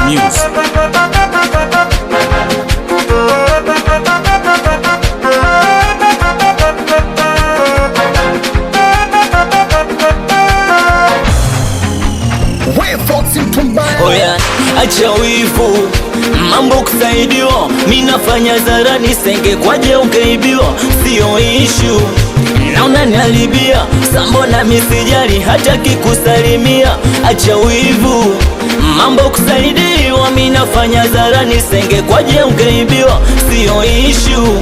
Music. Oya, acha wivu, mambo kusaidiwa. Minafanya zarani senge kwaje ukaibiwa. Sio issue, naona nialibia. Sambo na misijali hata kikusalimia. Acha wivu, mambo kusaidiwa. Minafanya zarani senge kwaje ukaibiwa. Sio issue,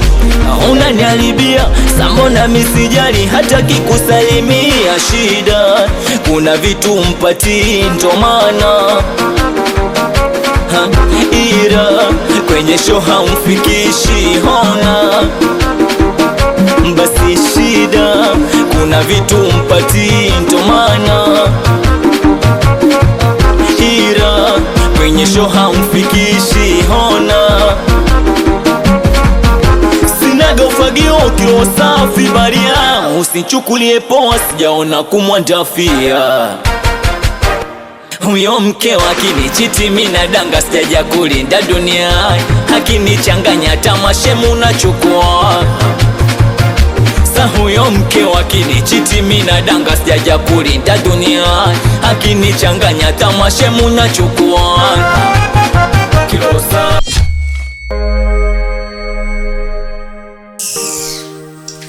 unanialibia. Sambo na misijali hata kikusalimia. Shida, kuna vitu mpati ndo maana ira kwenye show haumfikishi hona. Basi shida, kuna vitu mpati ndo maana ira kwenye show haumfikishi hona. Sinaga ufagio kilo safi baria, usichukulie poa sijaona kumwandafia. Huyo mke wakinichiti mina danga sijaja kulinda dunia. Hakinichanganya tamashemu na chukua. Sa huyo mke wakinichiti mina danga sijaja kulinda dunia. Hakinichanganya tamashemu na chukua. Kilosa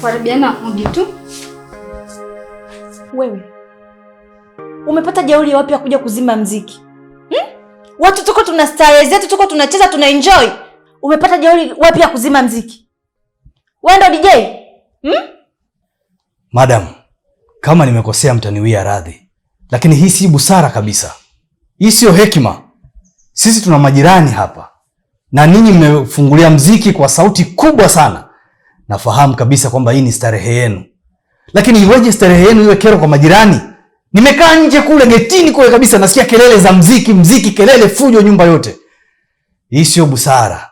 Kwaribiana fundi tu. Wewe umepata jeuri wapi ya kuja kuzima mziki? Watu tuko tuna starehe zetu, tuko tunacheza, tuna enjoy. Umepata jeuri wapi ya kuzima mziki? Wewe ndo DJ? Madam, kama nimekosea mtaniwia radhi. Lakini hii si busara kabisa. Hii sio hekima. Sisi tuna majirani hapa. Na ninyi mmefungulia mziki kwa sauti kubwa sana. Nafahamu kabisa kwamba hii ni starehe yenu. Lakini iweje starehe yenu iwe kero kwa majirani? Nimekaa nje kule getini kule kabisa, nasikia kelele za mziki, kelele, fujo nyumba yote. Hii sio busara.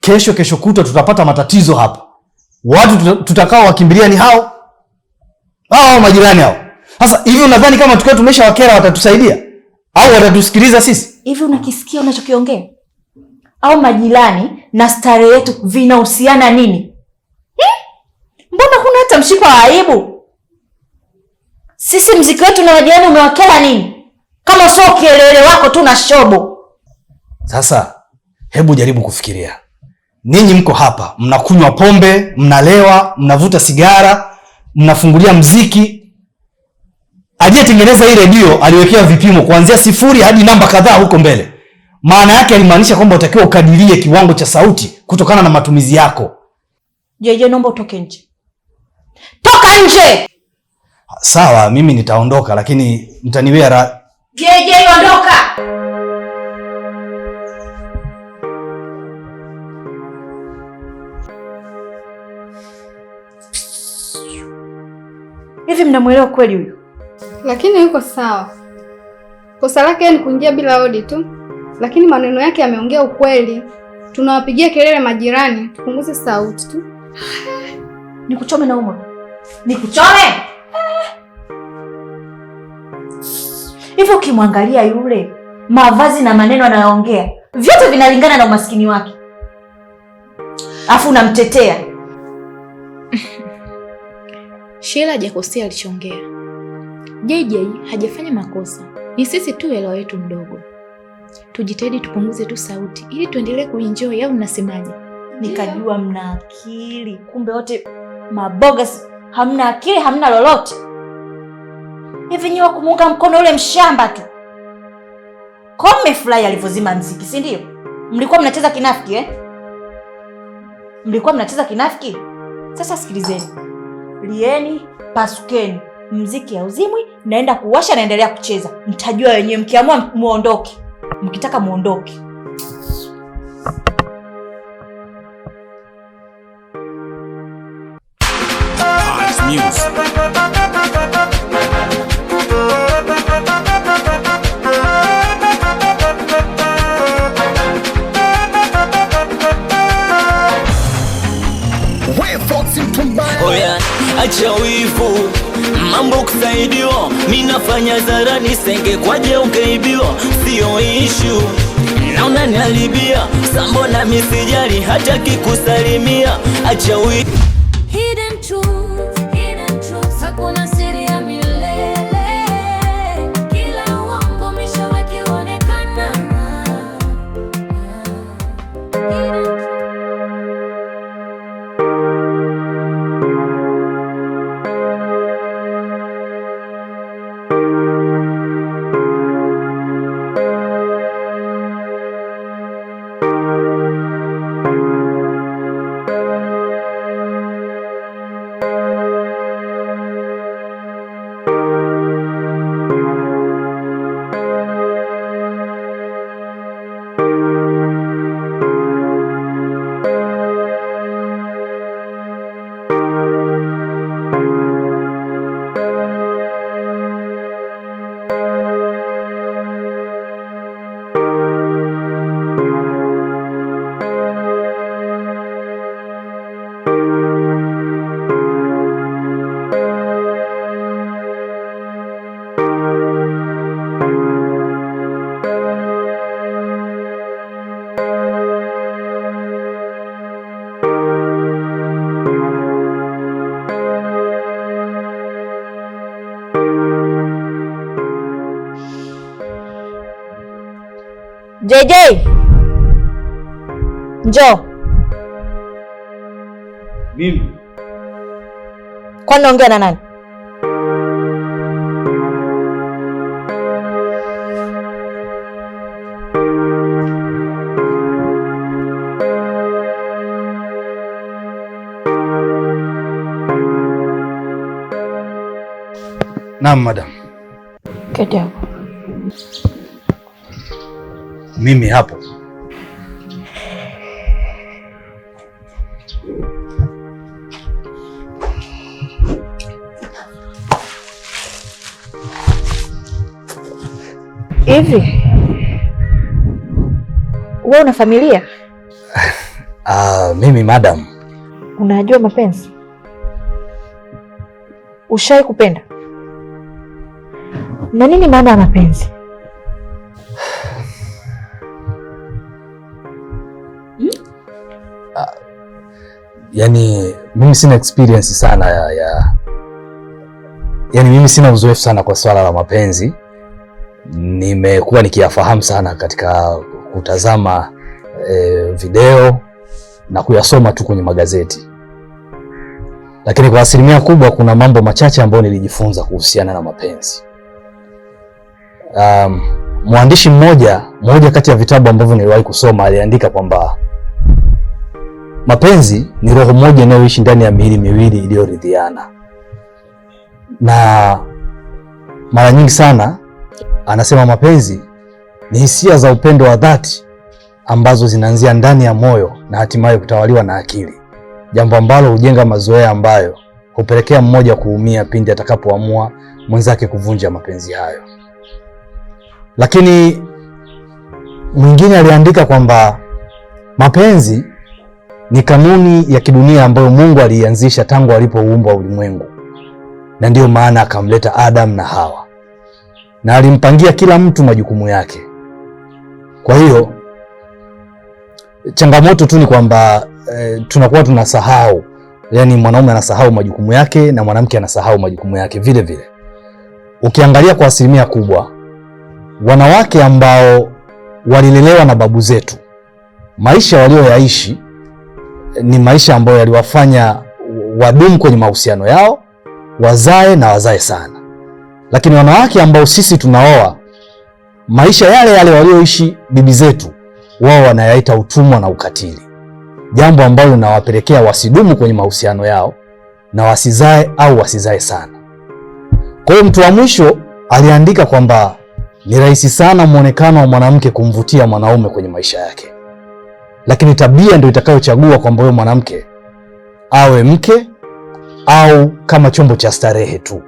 Kesho kutwa tutapata matatizo hapa. Watu tutakao wakimbilia ni hao majirani hao. Sasa hivi unadhani kama tukiwa tumesha wakera watatusaidia? Au watatusikiliza sisi? Hivi unakisikia unachokiongea? Au majirani na starehe yetu vinahusiana nini? Mbona kuna hata mshipa wa aibu? Sisi mziki wetu na majirani umewakela nini? Kama sio kelele wako tu na shobo. Sasa hebu jaribu kufikiria. Ninyi mko hapa, mnakunywa pombe, mnalewa, mnavuta sigara, mnafungulia mziki. Aliyetengeneza hii redio aliwekea vipimo kuanzia 0 hadi namba kadhaa huko mbele. Maana yake alimaanisha kwamba utakiwa ukadirie kiwango cha sauti kutokana na matumizi yako. Jeje, naomba utoke nje. Toka nje! Sawa, mimi nitaondoka lakini mtaniwea Jeje, ondoka! Hivi mnamuelewa kweli huyu? Lakini yuko sawa. Kosa lake ni kuingia bila odi tu. Lakini maneno yake yameongea ukweli. Tunawapigia kelele majirani, tupunguze sauti tu. Nikuchome na umo. Nikuchome! Hivi ukimwangalia yule, mavazi na maneno anayoongea, vyote vinalingana na umaskini wake. Afu unamtetea. Sheila hajakosea alichoongea. JJ hajafanya makosa. Ni sisi tu elewa yetu mdogo. Tujitahidi tupunguze tu sauti ili tuendelee kuenjoy, au unasemaje? Nikajua mna akili, kumbe wote maboga, hamna akili, hamna lolote. Hivi nyewe kumuunga mkono ule mshamba tu. Kwa mmefurahi alivyozima mziki, si ndio? Mlikuwa mnacheza kinafiki Mlikuwa mnacheza kinafiki? Sasa sikilizeni. Lieni, pasukeni. Mziki hauzimwi, naenda kuwasha, naendelea kucheza. Mtajua wenyewe, mkiamua muondoke. Mkitaka muondoke. Music. Oya, acha wivu, mambo kusaidiwa. Minafanya zarani senge kwaje ukaibiwa. Sio issue, na unaniharibia. Sambona misijali hata kikusalimia. Acha Hidden truth, hakuna siri ya milele. Kila uongo mwisho wake huonekana. JJ, njoo. Mimi? Kwani naongea na nani? Naam, madam. Keti hapo. Mimi hapo. Hivi wewe una familia? Mimi madam. Unajua mapenzi? Ushawahi kupenda? Na nini maana ya mapenzi? Yani mimi sina experience sana yani mimi sina uzoefu sana kwa swala la mapenzi. Nimekuwa nikiyafahamu sana katika kutazama video na kuyasoma tu kwenye magazeti, lakini kwa asilimia kubwa kuna mambo machache ambayo nilijifunza kuhusiana na mapenzi. Mwandishi mmoja kati ya vitabu ambavyo niliwahi kusoma aliandika kwamba mapenzi ni roho moja inayoishi ndani ya miili miwili iliyoridhiana, na mara nyingi sana anasema mapenzi ni hisia za upendo wa dhati ambazo zinaanzia ndani ya moyo na hatimaye kutawaliwa na akili, jambo ambalo hujenga mazoea ambayo hupelekea mmoja kuumia pindi atakapoamua mwenzake kuvunja mapenzi hayo. Lakini mwingine aliandika kwamba mapenzi ni kanuni ya kidunia ambayo Mungu alianzisha tangu alipouumba ulimwengu, na ndiyo maana akamleta Adam na Hawa na alimpangia kila mtu majukumu yake. Kwa hiyo changamoto tu ni kwamba tunakuwa tunasahau, yani mwanaume anasahau majukumu yake na mwanamke anasahau majukumu yake vile vile. Ukiangalia kwa asilimia kubwa, wanawake ambao walilelewa na babu zetu, maisha walioyaishi ni maisha ambayo yaliwafanya wadumu kwenye mahusiano yao, wazae na wazae sana. Lakini wanawake ambao sisi tunaoa, maisha yale yale walioishi bibi zetu, wao wanayaita utumwa na ukatili, jambo ambalo linawapelekea wasidumu kwenye mahusiano yao na wasizae au wasizae sana. Kwa hiyo mtu wa mwisho aliandika kwamba ni rahisi sana muonekano wa mwanamke kumvutia mwanaume kwenye maisha yake, lakini tabia ndio itakayochagua kwamba huyo mwanamke awe mke au kama chombo cha starehe tu.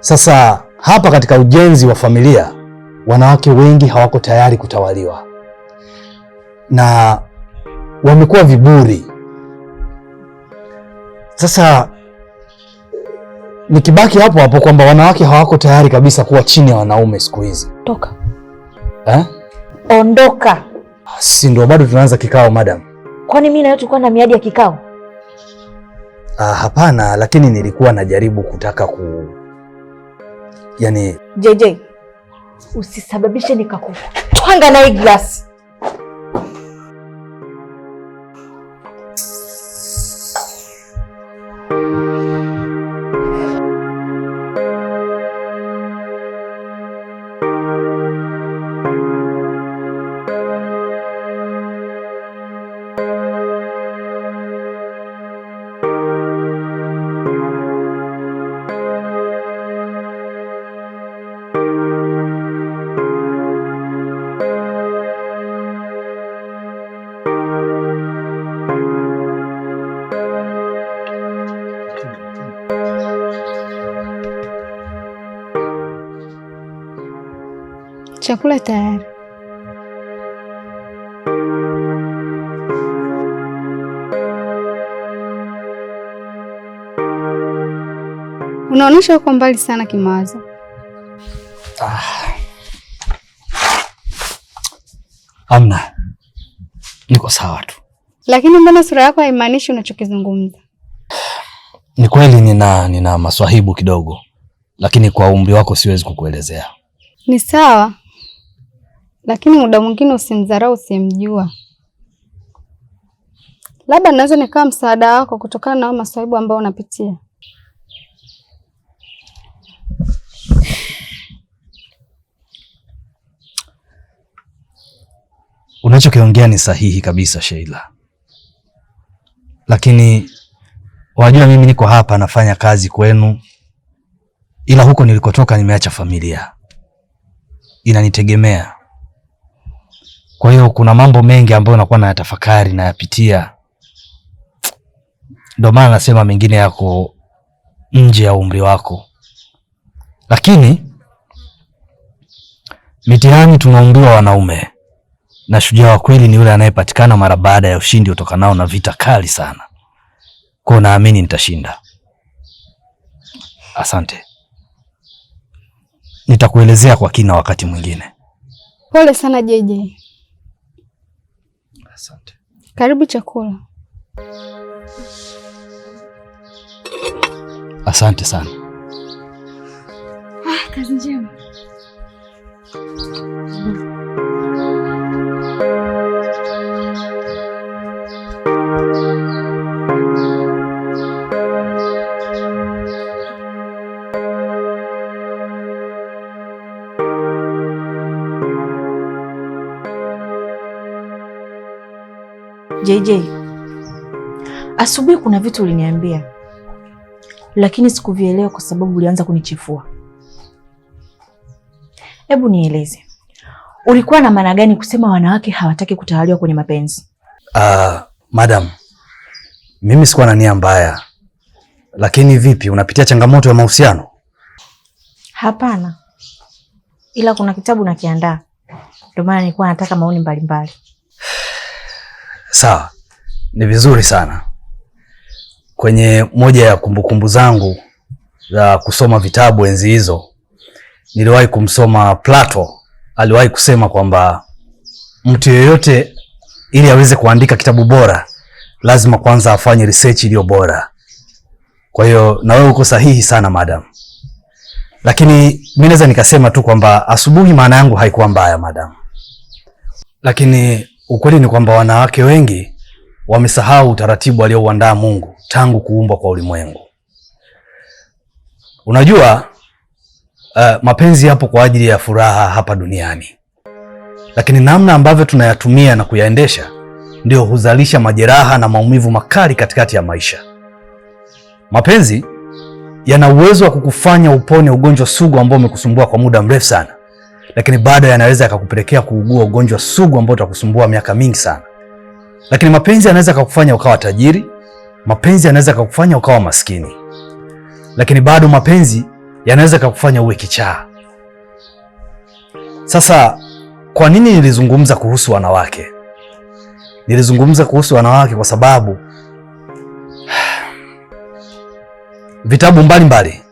Sasa hapa katika ujenzi wa familia, wanawake wengi hawako tayari kutawaliwa na wamekuwa viburi. Sasa nikibaki hapo hapo kwamba wanawake hawako tayari kabisa kuwa chini ya wanaume siku hizi. Toka. Ondoka. Si ndio bado tunaanza kikao madam? Kwani mimi na wewe tulikuwa na miadi ya kikao? Hapana, lakini nilikuwa najaribu kutaka yani JJ, usisababishe nikakutwanga na hii glasi. Chakula tayari. Unaonyesha uko mbali sana kimawazo. Amna, niko sawa tu. Lakini mbona sura yako haimaanishi unachokizungumza? Ni kweli nina maswahibu kidogo, lakini kwa umri wako siwezi kukuelezea. Ni sawa, lakini muda mwingine usimdharau usimjua. Labda naweza nikawa msaada wako kutokana na maswahibu ambao unapitia. Unachokiongea ni sahihi kabisa Sheila. Lakini wajua mimi niko hapa nafanya kazi kwenu, ila huko nilikotoka nimeacha familia. Inanitegemea. Kwa hiyo kuna mambo mengi ambayo nakuwa nayatafakari na yapitia. Ndio maana nasema mengine yako nje ya umri wako. Lakini mitihani tunaumbiwa wanaume. Na shujaa wa kweli ni yule anayepatikana mara baada ya ushindi utokanao na vita kali sana. Kwa naamini nitashinda. Asante. Nitakuelezea kwa kina wakati mwingine. Pole sana JJ. Asante. Karibu chakula. Asante sana. Kazi njema. JJ, asubuhi kuna vitu uliniambia, lakini sikuvielewa kwa sababu ulianza kunichifua. Hebu nieleze, ulikuwa na maana gani kusema wanawake hawataki kutawaliwa kwenye mapenzi? Madam, mimi sikuwa na nia mbaya. Lakini vipi, unapitia changamoto ya mahusiano? Hapana, ila kuna kitabu nakiandaa, ndio maana nilikuwa nataka maoni mbalimbali. Sawa, ni vizuri sana. Kwenye moja ya kumbukumbu zangu za kusoma vitabu enzi hizo, niliwahi kumsoma Plato. Aliwahi kusema kwamba mtu yeyote ili aweze kuandika kitabu bora lazima kwanza afanye research iliyo bora. Kwa hiyo na wewe uko sahihi sana madam. Lakini mimi naweza nikasema tu kwamba asubuhi maana yangu haikuwa mbaya madam. Lakini ukweli ni kwamba wanawake wengi wamesahau utaratibu aliouandaa Mungu tangu kuumbwa kwa ulimwengu. Unajua mapenzi yapo kwa ajili ya furaha hapa duniani. Lakini namna ambavyo tunayatumia na kuyaendesha ndio huzalisha majeraha na maumivu makali katikati ya maisha. Mapenzi yana uwezo wa kukufanya upone ugonjwa sugu ambao umekusumbua kwa muda mrefu sana. Lakini bado yanaweza yakakupelekea kuugua ugonjwa sugu ambao utakusumbua miaka mingi sana. Lakini mapenzi yanaweza yakakufanya ukawa tajiri, mapenzi yanaweza yakakufanya ukawa maskini. Lakini bado mapenzi yanaweza yakakufanya uwe kichaa. Sasa kwa nini nilizungumza kuhusu wanawake? Nilizungumza kuhusu wanawake kwa sababu vitabu mbalimbali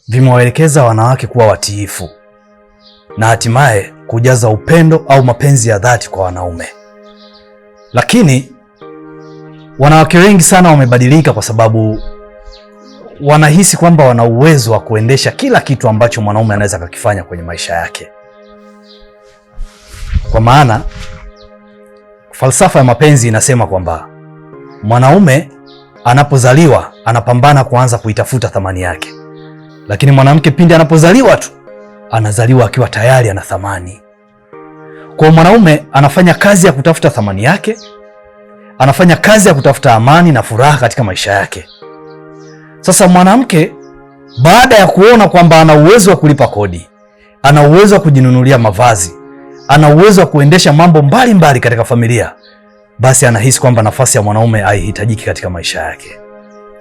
vimewaelekeza wanawake kuwa watiifu na hatimaye kujaza upendo au mapenzi ya dhati kwa wanaume. Lakini wanawake wengi sana wamebadilika kwa sababu wanahisi kwamba wana uwezo wa kuendesha kila kitu ambacho mwanaume anaweza kukifanya kwenye maisha yake. Kwa maana falsafa ya mapenzi inasema kwamba mwanaume anapozaliwa anapambana kuanza kuitafuta thamani yake, lakini mwanamke pindi anapozaliwa tu anazaliwa akiwa tayari ana thamani. Kwa mwanaume anafanya kazi ya kutafuta thamani yake, anafanya kazi ya kutafuta amani na furaha katika maisha yake. Sasa mwanamke baada ya kuona kwamba ana uwezo wa kulipa kodi, ana uwezo wa kujinunulia mavazi, ana uwezo wa kuendesha mambo mbalimbali katika familia, basi anahisi kwamba nafasi ya mwanaume haihitajiki katika maisha yake,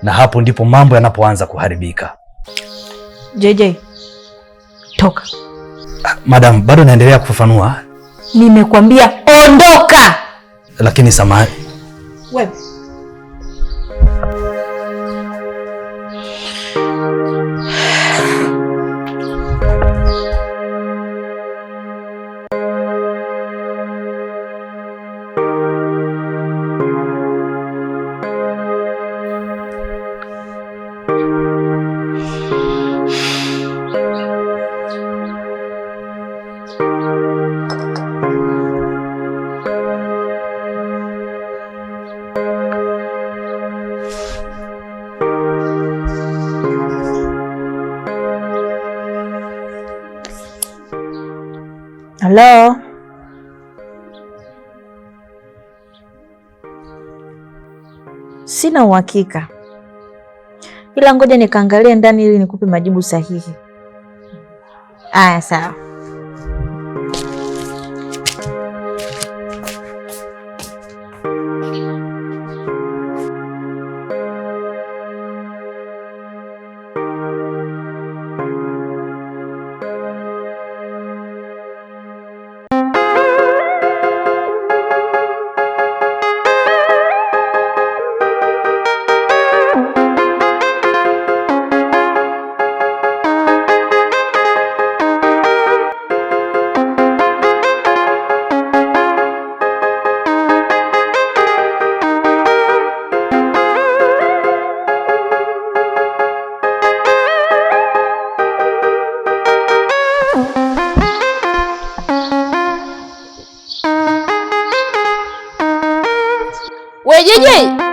na hapo ndipo mambo yanapoanza kuharibika. JJ, toka. Madam, bado naendelea kufafanua. Nimekwambia ondoka. Lakini samahani. Wewe. Halo. Sina uhakika, ila ngoja nikaangalie ndani ili nikupe majibu sahihi. Aya, sawa. We JJ!